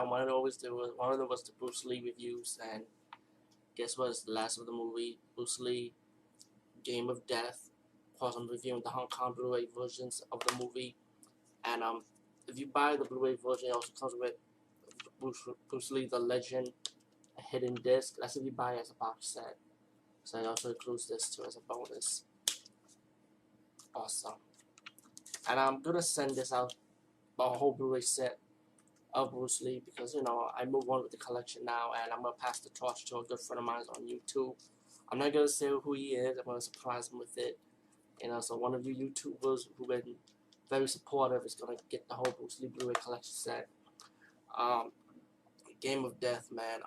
I wanted to always do. One of them was the Bruce Lee reviews, and guess what? It's the last of the movie, Bruce Lee, Game of Death. Of course, I'm reviewing the Hong Kong Blu-ray versions of the movie, and if you buy the Blu-ray version, it also comes with Bruce Lee, The Legend, a hidden disc. That's if you buy it as a box set. So it also includes this too as a bonus. Awesome. And I'm gonna send this out, a whole Blu-ray set of Bruce Lee, because I move on with the collection now, and I'm gonna pass the torch to a good friend of mine on YouTube. I'm not gonna say who he is. I'm gonna surprise him with it. So one of you YouTubers who've been very supportive is gonna get the whole Bruce Lee Blu-ray collection set. Um, Game of Death, man.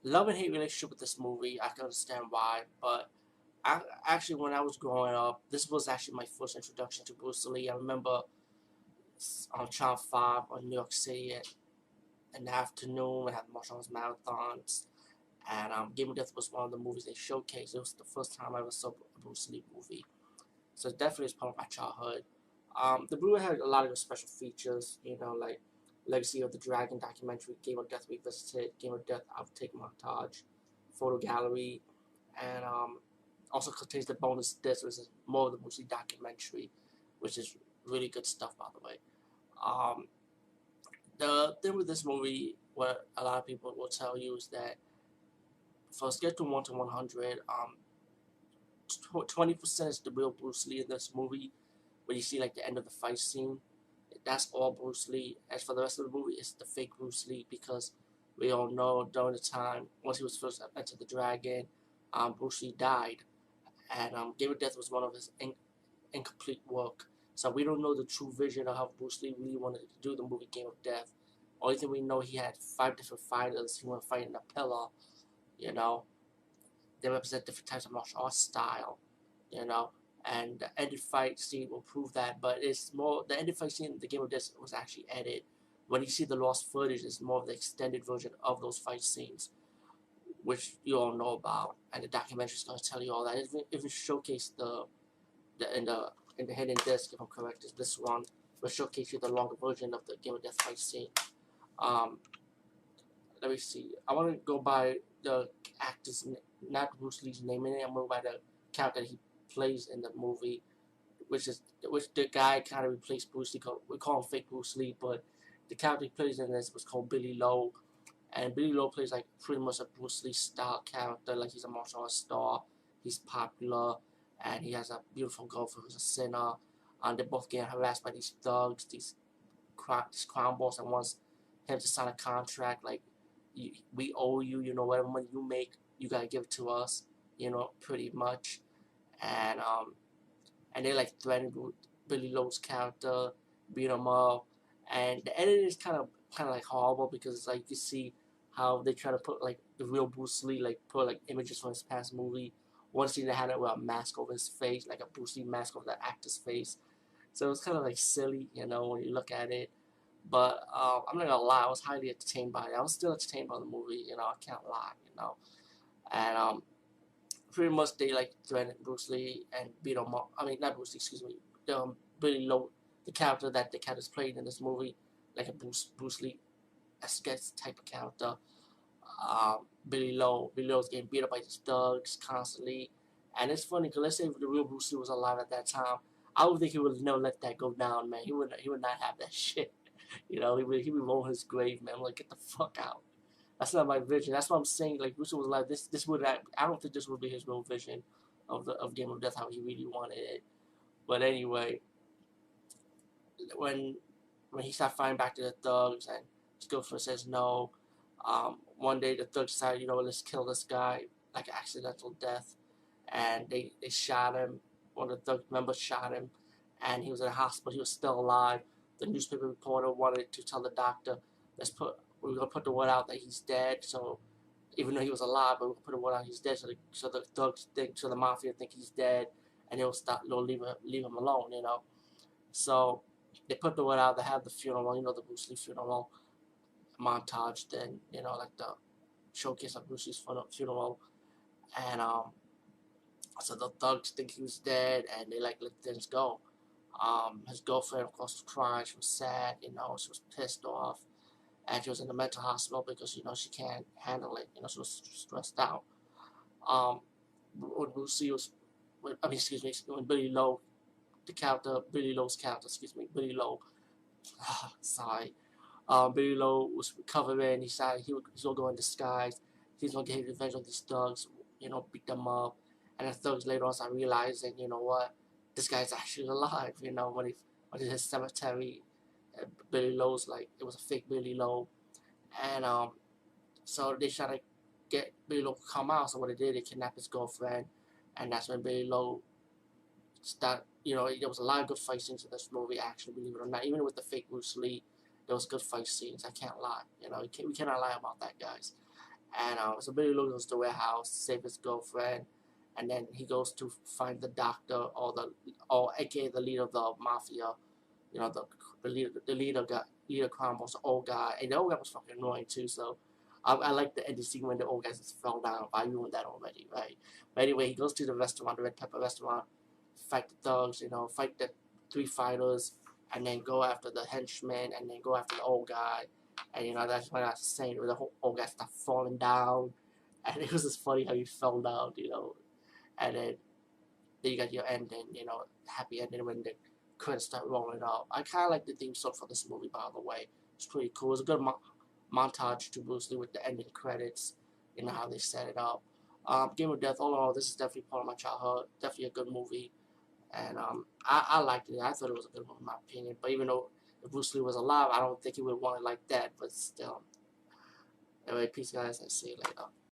Love and hate relationship with this movie. I can understand why, but actually, when I was growing up, this was actually my first introduction to Bruce Lee. I remember on Channel 5 on New York City in the afternoon, we had martial arts marathons, and Game of Death was one of the movies they showcased. It was the first time I ever saw a Bruce Lee movie, so it definitely is part of my childhood. The Blu-ray had a lot of special features, like Legacy of the Dragon documentary, Game of Death Revisited, Game of Death Outtake Montage, Photo Gallery, and also contains the bonus disc, which is more of the Bruce Lee documentary, which is really good stuff, by the way. Um, the thing with this movie, what a lot of people will tell you, is that for a scale from 1 to 100, 20% is the real Bruce Lee in this movie. When you see like the end of the fight scene, that's all Bruce Lee. As for the rest of the movie, it's the fake Bruce Lee, because we all know during the time once he was first entered the Dragon, Bruce Lee died, and Game of Death was one of his incomplete work. So we don't know the true vision of how Bruce Lee really wanted to do the movie Game of Death. Only thing we know, he had 5 different fighters. He wanted to fight in a pillar, you know. They represent different types of martial arts style, you know. And the ended fight scene will prove that, but it's more, the ended fight scene in the Game of Death was actually edited. When you see the lost footage, it's more of the extended version of those fight scenes, which you all know about, and the documentary is going to tell you all that. If it showcase in the hidden disc, if I'm correct, is this one, will showcase you the longer version of the Game of Death fight scene. Um, Let me see. I want to go by the actor's, not Bruce Lee's name in it. I'm going to go by the character he plays in the movie, which the guy kind of replaced Bruce Lee. We call him fake Bruce Lee, but the character he plays in this was called Billy Lowe, and Billy Lowe plays like pretty much a Bruce Lee style character. Like, he's a martial arts star, he's popular, and he has a beautiful girlfriend who's a sinner. They're both getting harassed by these thugs, these crime boss, and wants him to sign a contract like, we owe you, whatever money you make, you gotta give it to us, pretty much. And they like threatened Billy Lowe's character, beat him up, and the editing is kind of like horrible, because it's like you can see how they try to put like the real Bruce Lee, like put like images from his past movie. One scene they had it with a mask over his face, like a Bruce Lee mask over the actor's face. So it was kind of like silly, when you look at it. But I'm not gonna lie, I was highly entertained by it. I was still entertained by the movie, I can't lie. And pretty much they like threatened Bruce Lee and beat him up. I mean, not Bruce Lee, excuse me. Billy Lowe, the character that the character's played in this movie, like a Bruce Lee esque type of character. Billy Lowe's getting beat up by these thugs constantly, and it's funny because let's say if the real Bruce Lee was alive at that time, I would think he would never let that go down, man. He would not have that shit. He would roll his grave, man. I'm like, get the fuck out. That's not my vision. That's what I'm saying. Like, Bruce was like, this would, I don't think this would be his real vision of Game of Death, how he really wanted it. But anyway, when he started fighting back to the thugs, and his girlfriend says no, one day the thugs decided, let's kill this guy, like an accidental death, and they shot him. One of the thug members shot him, and he was in the hospital. He was still alive. The newspaper reporter wanted to tell the doctor, we're gonna put the word out that he's dead. So even though he was alive, but we'll put the word out he's dead. So the thugs think, so the mafia think he's dead, and they'll leave him alone. So they put the word out. They have the funeral. The Bruce Lee funeral montage. Then like the showcase of Bruce Lee's funeral, and so the thugs think he was dead, and they like let things go. His girlfriend, of course, was crying. She was sad. She was pissed off. and she was in the mental hospital because she can't handle it. She was stressed out. Um, when Bruce Lee was, I mean, excuse me, when Billy Lowe, Billy Lowe's character, excuse me, Billy Lowe, sorry, Billy Lowe was recovering. He decided he's gonna go in disguise. He's gonna get his revenge on these thugs, beat them up. And the thugs later on started realizing, what, this guy's actually alive. When he's in his cemetery, Billy Lowe's like it was a fake Billy Lowe, and so they tried to get Billy Lowe to come out. So what they did, they kidnapped his girlfriend, and that's when Billy Lowe start. There was a lot of good fight scenes in this movie. Actually, believe it or not, even with the fake Bruce Lee, there was good fight scenes. I can't lie. We cannot lie about that, guys. And so Billy Lowe goes to the warehouse to save his girlfriend, and then he goes to find the doctor or AKA the leader of the mafia. The leader crime boss, the old guy, and the old guy was fucking annoying too. So I like the ending scene when the old guy just fell down. I ruined that already, right? But anyway, he goes to the restaurant, the Red Pepper restaurant, fight the thugs, fight the three fighters, and then go after the henchman, and then go after the old guy. And that's when I was saying the whole old guy started falling down, and it was just funny how he fell down, and then you got your ending, happy ending when the credits start rolling up. I kind of like the theme song for this movie, by the way. It's pretty cool. It's a good montage to Bruce Lee with the ending credits, how they set it up. Game of Death, all in all, this is definitely part of my childhood. Definitely a good movie. And I liked it. I thought it was a good movie, in my opinion. But even though if Bruce Lee was alive, I don't think he would want it like that. But still. Anyway, peace, guys. I'll see you later.